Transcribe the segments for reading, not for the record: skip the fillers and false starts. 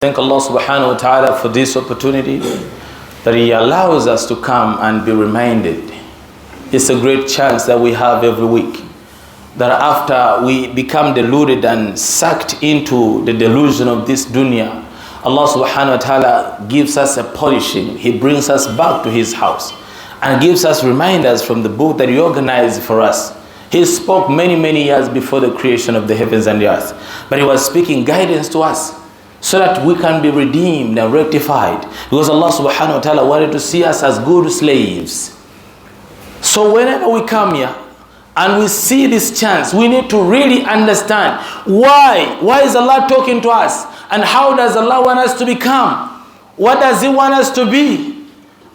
Thank Allah subhanahu wa ta'ala for this opportunity that He allows us to come and be reminded. It's a great chance that we have every week, that after we become deluded and sucked into the delusion of this dunya, Allah subhanahu wa ta'ala gives us a polishing. He brings us back to His house and gives us reminders from the book that He organized for us. He spoke many years before the creation of the heavens and the earth, but He was speaking guidance to us so that we can be redeemed and rectified, because Allah subhanahu wa ta'ala wanted to see us as good slaves. So whenever we come here and we see this chance, we need to really understand why is Allah talking to us, and how does Allah want us to become? What does He want us to be?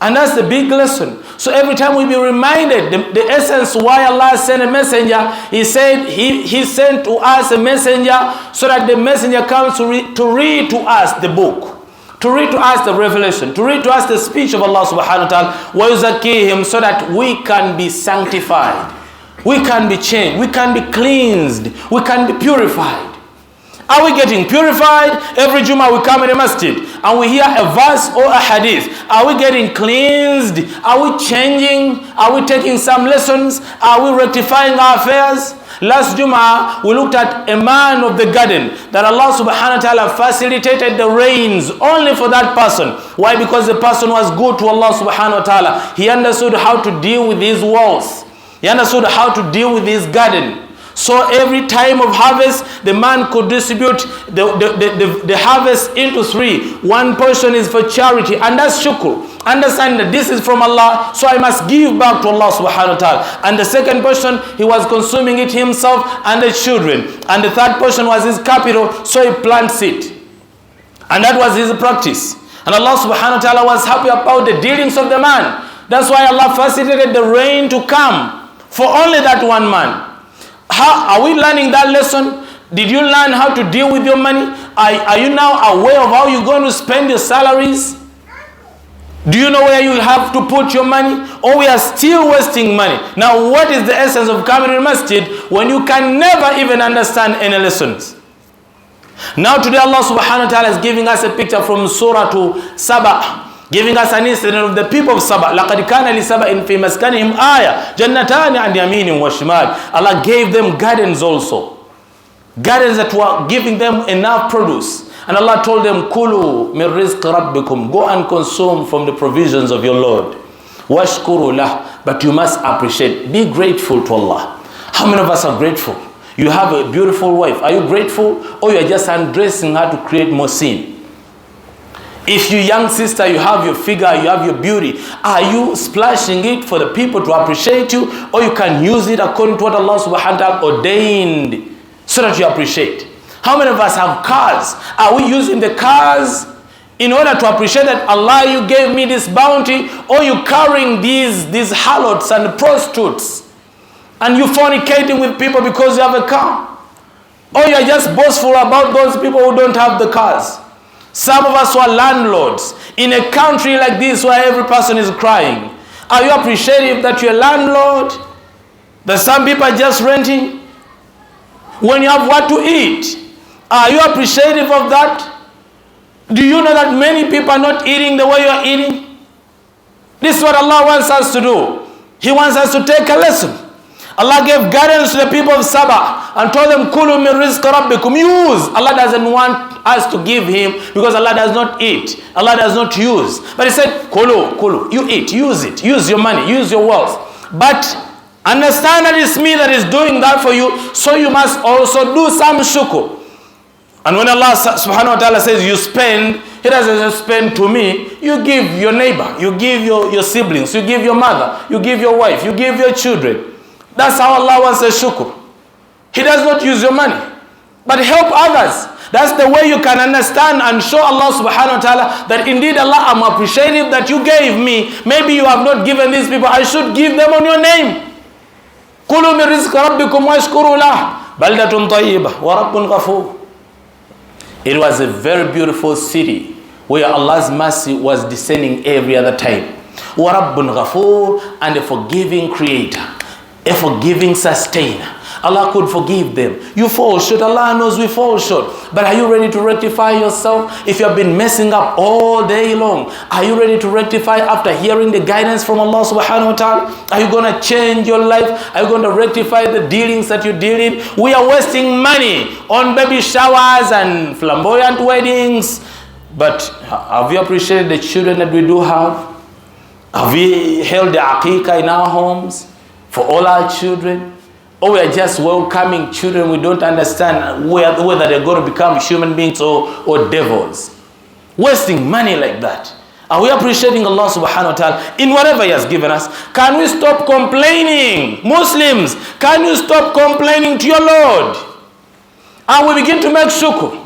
And that's the big lesson. So every time we be reminded the essence why Allah sent a messenger. He said He sent to us a messenger so that the messenger comes to read to us the book, to read to us the revelation, to read to us the speech of Allah subhanahu wa ta'ala, وَيُزَكِّيهِمْ, so that we can be sanctified, we can be changed, we can be cleansed, we can be purified. Are we getting purified? Every Jumah we come in the Masjid and we hear a verse or a hadith. Are we getting cleansed? Are we changing? Are we taking some lessons? Are we rectifying our affairs? Last Jumah we looked at a man of the garden, that Allah subhanahu wa ta'ala facilitated the rains only for that person. Why? Because the person was good to Allah subhanahu wa ta'ala. He understood how to deal with his walls. He understood how to deal with his garden. So every time of harvest, the man could distribute the harvest into three. One portion is for charity, and that's shukr. Understand that this is from Allah, so I must give back to Allah subhanahu wa ta'ala. And the second portion, he was consuming it himself and the children. And the third portion was his capital, so he plants it. And that was his practice. And Allah subhanahu wa ta'ala was happy about the dealings of the man. That's why Allah facilitated the rain to come for only that one man. How are we learning that lesson? Did you learn how to deal with your money? Are you now aware of how you're going to spend your salaries? Do you know where you have to put your money? Or we are still wasting money? Now, what is the essence of coming to the Masjid when you can never even understand any lessons? Now today Allah subhanahu wa ta'ala is giving us a picture from Surah to Saba, giving us an incident of the people of Saba. لَقَدْ كَانَ لِسَبَإٍ فِي مَسْكَنِهِمْ آيَةٌ جَنَّتَانِ عَنْ يَمِينٍ وَشِمَالٍ. Allah gave them gardens also. Gardens that were giving them enough produce. And Allah told them, كُلُوا مِنْ رِزْقِ رَبِّكُمْ, go and consume from the provisions of your Lord. وَاشْكُرُوا لَهُ, but you must appreciate, be grateful to Allah. How many of us are grateful? You have a beautiful wife. Are you grateful? Or you are just undressing her to create more sin? If you young sister, you have your figure, you have your beauty, are you splashing it for the people to appreciate you, or you can use it according to what Allah subhanahu wa ta'ala ordained so that you appreciate? How many of us have cars? Are we using the cars in order to appreciate that Allah, you gave me this bounty, or you carrying these harlots and prostitutes and you fornicating with people because you have a car? Or you are just boastful about those people who don't have the cars? Some of us who are landlords in a country like this where every person is crying. Are you appreciative that you're a landlord? That some people are just renting? When you have what to eat, are you appreciative of that? Do you know that many people are not eating the way you are eating? This is what Allah wants us to do. He wants us to take a lesson. Allah gave guidance to the people of Saba and told them, Kulu min rizq rabbikum, use. Allah doesn't want us to give Him because Allah does not eat. Allah does not use. But He said, Kulu, you eat, use it. Use your money, use your wealth. But understand that it's me that is doing that for you, so you must also do some shukr. And when Allah subhanahu wa ta'ala says you spend, He doesn't just spend to me. You give your neighbor, you give your siblings, you give your mother, you give your wife, you give your children. That's how Allah wants a shukr. He does not use your money, but help others. That's the way you can understand and show Allah subhanahu wa ta'ala that indeed Allah, I'm appreciative that you gave me. Maybe you have not given these people. I should give them on your name. كُلُوا مِنْ رِزْقِ رَبِّكُمْ وَاشْكُرُوا لَهُ بَلْدَةٌ طَيِّبَةٌ وَرَبٌّ غَفُورٌ. It was a very beautiful city where Allah's mercy was descending every other time. وَرَبٌّ غَفُورٌ, and a forgiving creator, a forgiving sustainer. Allah could forgive them. You fall short. Allah knows we fall short. But are you ready to rectify yourself? If you have been messing up all day long, are you ready to rectify after hearing the guidance from Allah subhanahu wa ta'ala? Are you going to change your life? Are you going to rectify the dealings that you're dealing? We are wasting money on baby showers and flamboyant weddings. But have you appreciated the children that we do have? Have we held the aqiqah in our homes for all our children? Or we are just welcoming children we don't understand whether they're going to become human beings or devils? Wasting money like that. Are we appreciating Allah subhanahu wa ta'ala in whatever He has given us? Can we stop complaining? Muslims, can you stop complaining to your Lord? And we begin to make shukr.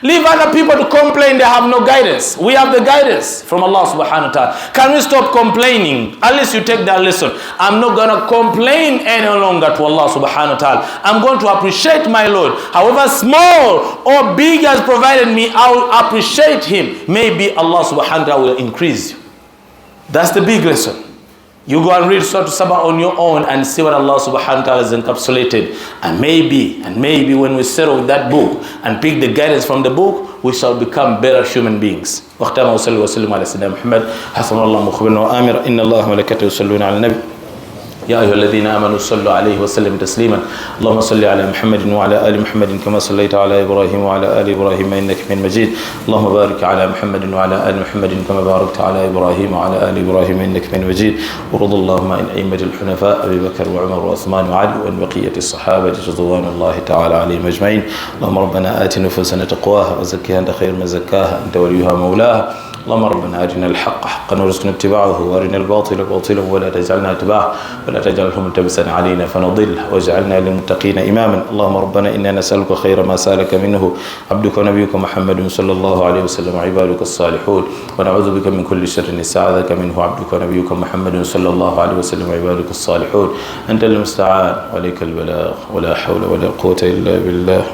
Leave other people to complain, they have no guidance. We have the guidance from Allah subhanahu wa ta'ala. Can we stop complaining? At least you take that lesson. I'm not going to complain any longer to Allah subhanahu wa ta'ala. I'm going to appreciate my Lord. However small or big He has provided me, I will appreciate Him. Maybe Allah subhanahu wa ta'ala will increase you. That's the big lesson. You go and read Surah Sabah on your own and see what Allah subhanahu wa ta'ala has encapsulated. And maybe when we settle with that book and pick the guidance from the book, we shall become better human beings. واختم وصلي وسلم على سيدنا محمد حسن الله مخبرنا وآمر إن الله وملائكته يصلون على النبي يا أيها الذين آمنوا صلوا عليه وسلم تسليما اللهم صل على محمد وعلى آل محمد كما صليت على إبراهيم وعلى آل إبراهيم إنك حميد مجيد اللهم بارك على محمد وعلى آل محمد كما باركت على إبراهيم وعلى آل إبراهيم إنك حميد مجيد ورضى اللهم عن أئمة الحنفاء أبي بكر وعمر وعثمان وعلي وعن بقية الصحابة رضوان الله تعالى عليهم أجمعين اللهم ربنا آت نفوسنا تقواها وزكها أنت خير من زكاها أنت وليها مولاها اللهم ربنا أرنا الحق حقا وارزقنا اتباعه وارنا الباطل باطلا ولا تجعلنا اتباعه ولا تجعله ملتبسا علينا فنضل واجعلنا للمتقين إماما اللهم ربنا إنا نسألك خير ما سألك منه عبدك ونبيك محمد صلى الله عليه وسلم وعبادك الصالحون ونعوذ بك من كل شر استعاذك منه عبدك ونبيك محمد صلى الله عليه وسلم وعبادك الصالحون أنت المستعان وعليك البلاغ ولا حول ولا قوة إلا بالله.